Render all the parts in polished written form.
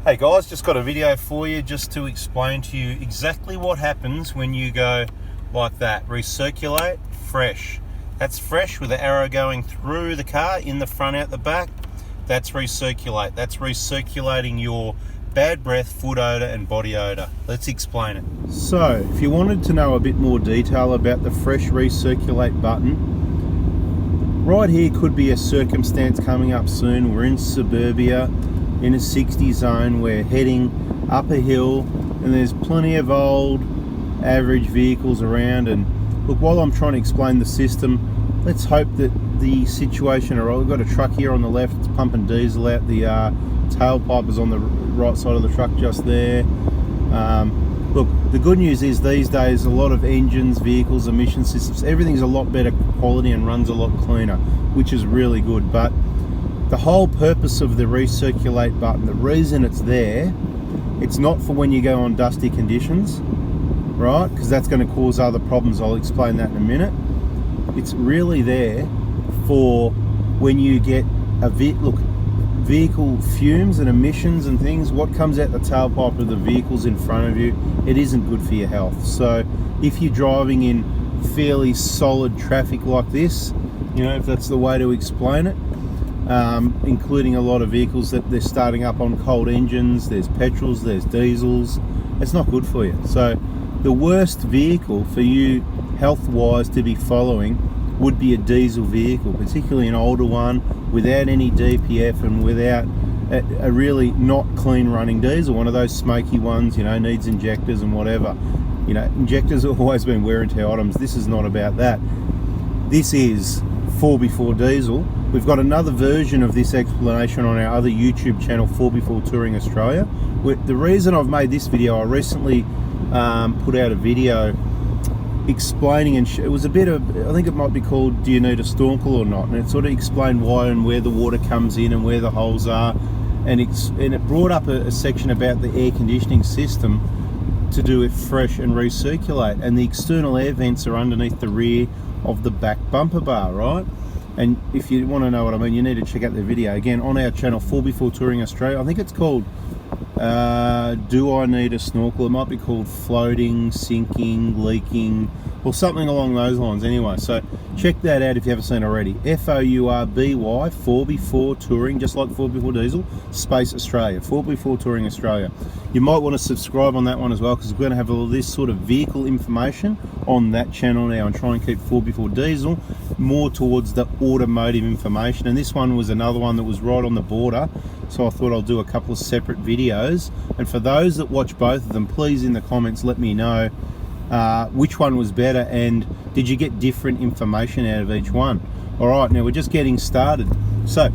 Hey guys, just got a video for you just to explain to you exactly what happens when you go like that. Recirculate, fresh. That's fresh with the arrow going through the car, in the front, out the back. That's recirculate. That's recirculating your bad breath, foot odor and body odor. Let's explain it. So, if you wanted to know a bit more detail about the fresh recirculate button, right here could be a circumstance coming up soon. We're in suburbia, in a 60 zone, we're heading up a hill, and there's plenty of old average vehicles around. And look, while I'm trying to explain the system, let's hope that the situation, or we've got a truck here on the left, it's pumping diesel out. The tailpipe is on the right side of the truck just there. Look, the good news is these days a lot of engines, vehicles, emission systems, everything's a lot better quality and runs a lot cleaner, which is really good. But the whole purpose of the recirculate button, the reason it's there, it's not for when you go on dusty conditions, right? Because that's going to cause other problems. I'll explain that in a minute. It's really there for when you get a vehicle fumes and emissions and things. What comes out the tailpipe of the vehicles in front of you, it isn't good for your health. So if you're driving in fairly solid traffic like this, you know, if that's the way to explain it, including a lot of vehicles that they're starting up on cold engines, there's petrols, there's diesels, it's not good for you. So the worst vehicle for you health-wise to be following would be a diesel vehicle, particularly an older one without any DPF and without a really not clean running diesel, one of those smoky ones, you know, needs injectors and whatever. You know, injectors have always been wear and tear items. This is not about that. This is 4x4 diesel. We've got another version of this explanation on our other YouTube channel, 4x4 Touring Australia. The reason I've made this video, I recently put out a video explaining, and it was a bit of, I think it might be called Do You Need a Snorkel or Not, and it sort of explained why and where the water comes in and where the holes are, and it brought up a section about the air conditioning system to do with fresh and recirculate, and the external air vents are underneath the rear of the back bumper bar, right? And if you want to know what I mean, you need to check out the video again on our channel, 4x4 Touring Australia. I think it's called Do I Need a Snorkel? It might be called Floating, Sinking, Leaking, or something along those lines. Anyway, so check that out if you haven't seen already. FOURBY 4x4 Touring, just like 4x4 Diesel, space Australia, 4x4 Touring Australia. You might want to subscribe on that one as well, because we're going to have all this sort of vehicle information on that channel now, and try and keep 4x4 Diesel more towards the automotive information. And this one was another one that was right on the border, so I thought I'll do a couple of separate videos. And for those that watch both of them, please in the comments let me know which one was better, and did you get different information out of each one. Alright, now we're just getting started. So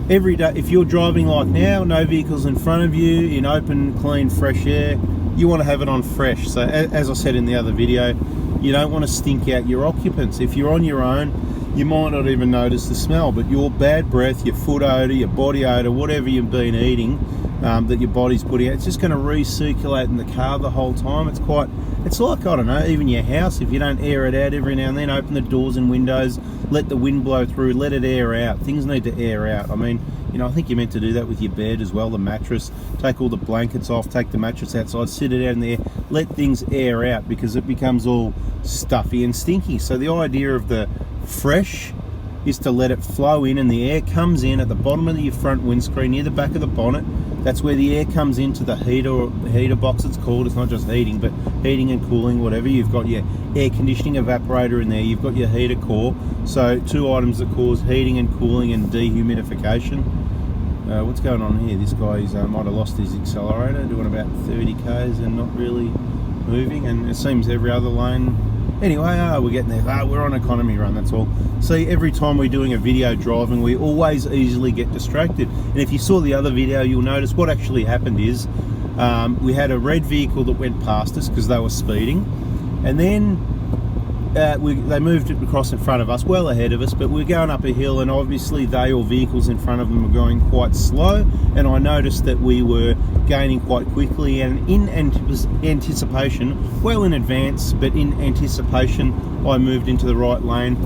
every day, if you're driving like now, no vehicles in front of you, in open, clean, fresh air, you want to have it on fresh. So as I said in the other video, you don't want to stink out your occupants. If you're on your own, you might not even notice the smell, but your bad breath, your foot odor, your body odor, whatever you've been eating that your body's putting out, it's just going to recirculate in the car the whole time. It's like, I don't know, even your house, if you don't air it out every now and then, open the doors and windows, let the wind blow through, let it air out. Things need to air out. I mean, you know, I think you're meant to do that with your bed as well, the mattress. Take all the blankets off, take the mattress outside, sit it out in the air, let things air out, because it becomes all stuffy and stinky. So the idea of the fresh is to let it flow in, and the air comes in at the bottom of your front windscreen, near the back of the bonnet. That's where the air comes into the heater box, it's called. It's not just heating, but heating and cooling, whatever. You've got your air conditioning evaporator in there, you've got your heater core. So two items that cause heating and cooling and dehumidification. What's going on here? This guy might have lost his accelerator, doing about 30 k's and not really moving, and it seems every other lane. Anyway, we're getting there. We're on economy run, that's all. See, every time we're doing a video driving, we always easily get distracted. And if you saw the other video, you'll notice what actually happened is we had a red vehicle that went past us because they were speeding, and then they moved it across in front of us, well ahead of us, but we're going up a hill, and obviously they, or vehicles in front of them, were going quite slow, and I noticed that we were gaining quite quickly, and in anticipation, well in advance, but in anticipation, I moved into the right lane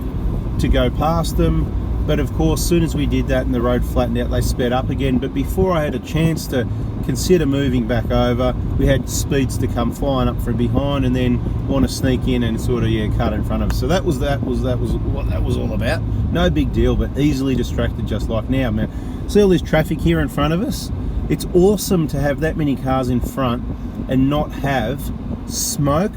to go past them. But of course, as soon as we did that and the road flattened out, they sped up again. But before I had a chance to consider moving back over. We had speeds to come flying up from behind and then want to sneak in and sort of cut in front of us. So that was what that was all about. No big deal, but easily distracted just like now, man. See all this traffic here in front of us? It's awesome to have that many cars in front and not have smoke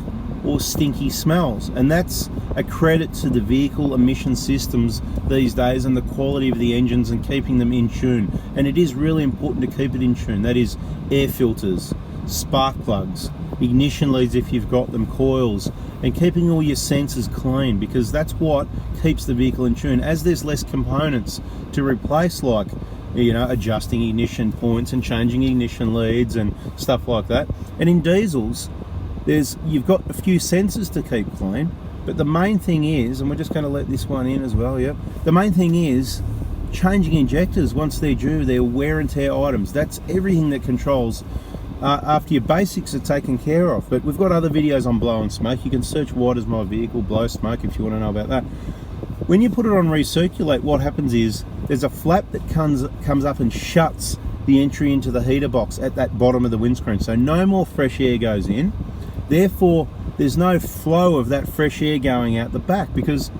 or stinky smells, and that's a credit to the vehicle emission systems these days and the quality of the engines and keeping them in tune. And it is really important to keep it in tune. That is air filters, spark plugs, ignition leads if you've got them, coils, and keeping all your sensors clean, because that's what keeps the vehicle in tune. As there's less components to replace, like adjusting ignition points and changing ignition leads and stuff like that. And in diesels, you've got a few sensors to keep clean, but the main thing is, and we're just going to let this one in as well, the main thing is changing injectors once they're due. They're wear and tear items. That's everything that controls after your basics are taken care of. But we've got other videos on blow and smoke. You can search "Why does my vehicle blow smoke" if you want to know about that. When you put it on recirculate, what happens is there's a flap that comes up and shuts the entry into the heater box at that bottom of the windscreen, so no more fresh air goes in. Therefore, there's no flow of that fresh air going out the back, because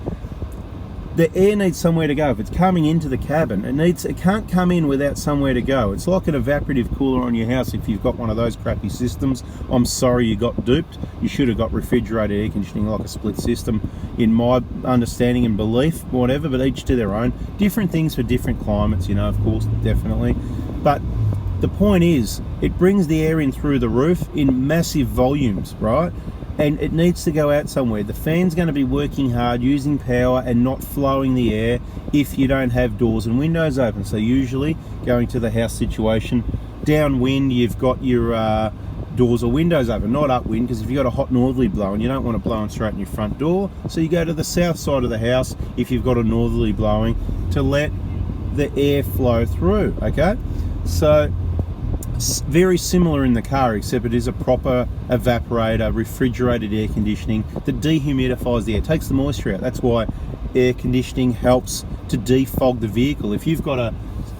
the air needs somewhere to go. If it's coming into the cabin, it can't come in without somewhere to go. It's like an evaporative cooler on your house. If you've got one of those crappy systems, I'm sorry you got duped. You should have got refrigerated air conditioning, like a split system, in my understanding and belief, whatever, but each to their own. Different things for different climates, of course, definitely. But the point is, it brings the air in through the roof in massive volumes, right? And it needs to go out somewhere. The fan's going to be working hard, using power and not flowing the air if you don't have doors and windows open. So usually, going to the house situation, downwind, you've got your doors or windows open, not upwind, because if you've got a hot northerly blowing, you don't want it blowing straight in your front door. So you go to the south side of the house if you've got a northerly blowing, to let the air flow through, okay? So very similar in the car, except it is a proper evaporator, refrigerated air conditioning that dehumidifies the air, takes the moisture out. That's why air conditioning helps to defog the vehicle. If you've got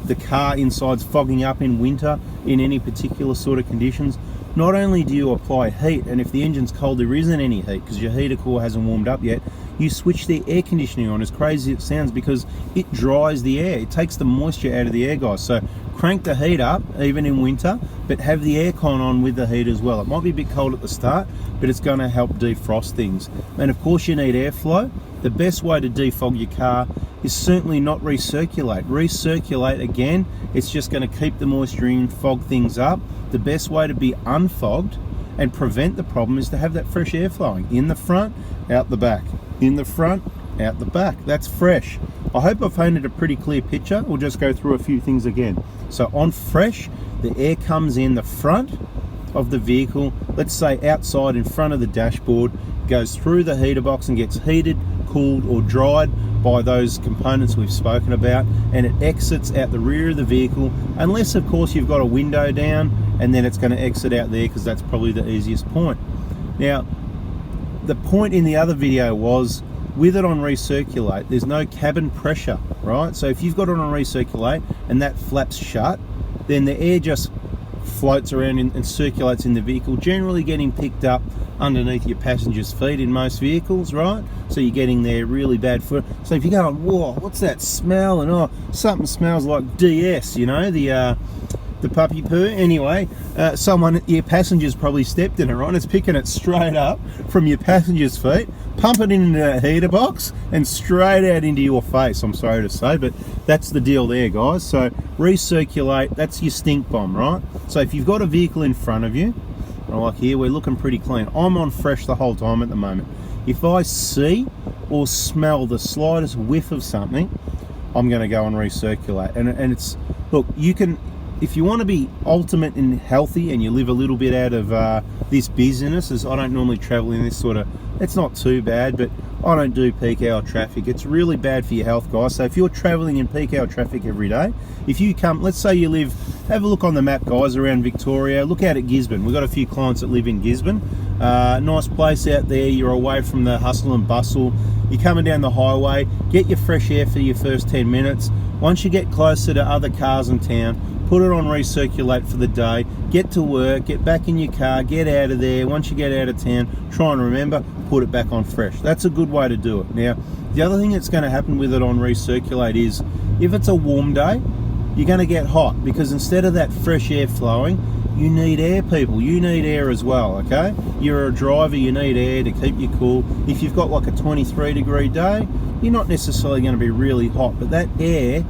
the car inside's fogging up in winter in any particular sort of conditions, not only do you apply heat, and if the engine's cold there isn't any heat because your heater core hasn't warmed up yet, you switch the air conditioning on, as crazy as it sounds, because it dries the air. It takes the moisture out of the air, guys. So crank the heat up even in winter, but have the aircon on with the heat as well. It might be a bit cold at the start, but it's going to help defrost things. And of course you need airflow. The best way to defog your car is certainly not recirculate. Recirculate, again, it's just going to keep the moisture in, fog things up. The best way to be unfogged and prevent the problem is to have that fresh air flowing in the front, out the back, in the front, out the back. That's fresh. I hope I've painted a pretty clear picture. We'll just go through a few things again. So on fresh, the air comes in the front of the vehicle, let's say outside in front of the dashboard, goes through the heater box and gets heated, cooled or dried by those components we've spoken about, and it exits out the rear of the vehicle, unless of course you've got a window down, and then it's going to exit out there because that's probably the easiest point. Now, the point in the other video was, with it on recirculate, there's no cabin pressure, right? So if you've got it on recirculate and that flap's shut, then the air just floats around and circulates in the vehicle, generally getting picked up underneath your passenger's feet in most vehicles, right? So you're getting there really bad foot. So if you're going, whoa, what's that smell? And oh, something smells like DS, the puppy poo. Anyway, your passenger's probably stepped in it, right? It's picking it straight up from your passenger's feet, pump it into a heater box and straight out into your face, I'm sorry to say, but that's the deal there, guys. So recirculate, that's your stink bomb, right? So if you've got a vehicle in front of you, like here, we're looking pretty clean. I'm on fresh the whole time at the moment. If I see or smell the slightest whiff of something, I'm going to go and recirculate. And it's, look, you can, if you want to be ultimate and healthy and you live a little bit out of this business, as I don't normally travel in this sort of, it's not too bad, but I don't do peak hour traffic. It's really bad for your health, guys. So if you're traveling in peak hour traffic every day, if you come, let's say you live, have a look on the map, guys, around Victoria, look out at Gisborne. We've got a few clients that live in Gisborne. Nice place out there. You're away from the hustle and bustle. You're coming down the highway, get your fresh air for your first 10 minutes. Once you get closer to other cars in town, put it on recirculate for the day, get to work, get back in your car, get out of there. Once you get out of town, try and remember, put it back on fresh. That's a good way to do it. Now, the other thing that's going to happen with it on recirculate is, if it's a warm day, you're going to get hot, because instead of that fresh air flowing, you need air, people. You need air as well, okay? You're a driver, you need air to keep you cool. If you've got like a 23-degree day, you're not necessarily going to be really hot, but that air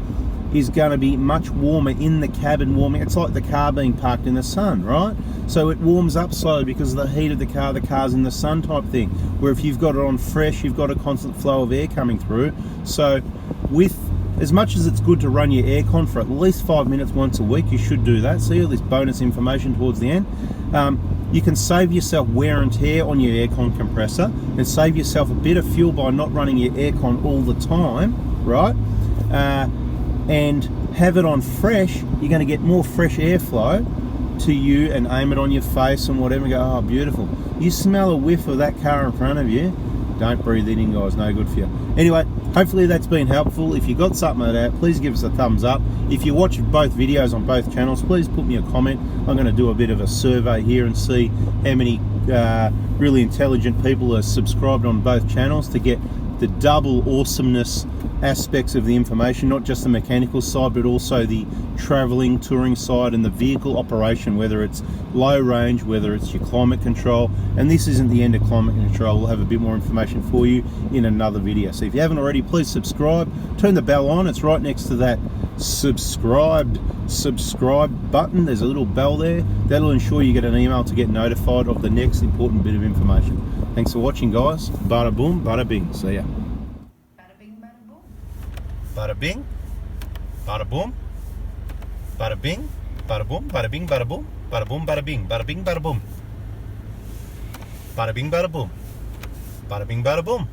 is going to be much warmer in the cabin warming. It's like the car being parked in the sun, right? So it warms up slowly because of the heat of the car's in the sun type thing. Where if you've got it on fresh, you've got a constant flow of air coming through. So with, as much as it's good to run your aircon for at least 5 minutes once a week, you should do that. See all this bonus information towards the end. You can save yourself wear and tear on your aircon compressor, and save yourself a bit of fuel by not running your aircon all the time, right? And have it on fresh. You're going to get more fresh airflow to you, and aim it on your face and whatever, and go, oh, beautiful. You smell a whiff of that car in front of you, don't breathe it in, guys, no good for you. Anyway, hopefully that's been helpful. If you got something out of that, please give us a thumbs up. If you watch both videos on both channels, please put me a comment. I'm going to do a bit of a survey here and see how many really intelligent people are subscribed on both channels, to get the double awesomeness aspects of the information, not just the mechanical side, but also the traveling, touring side, and the vehicle operation, whether it's low range, whether it's your climate control. And this isn't the end of climate control. We'll have a bit more information for you in another video. So if you haven't already, please subscribe, turn the bell on. It's right next to that subscribe button. There's a little bell there. That'll ensure you get an email to get notified of the next important bit of information. Thanks for watching, guys. Bada boom, bada bing. See ya. Bada bing, bada boom, bada bing, bada boom, bada bing, bada boom, bada boom, bada bing, bada bing, bada boom, bada bing, bada boom, bada bing, bada boom.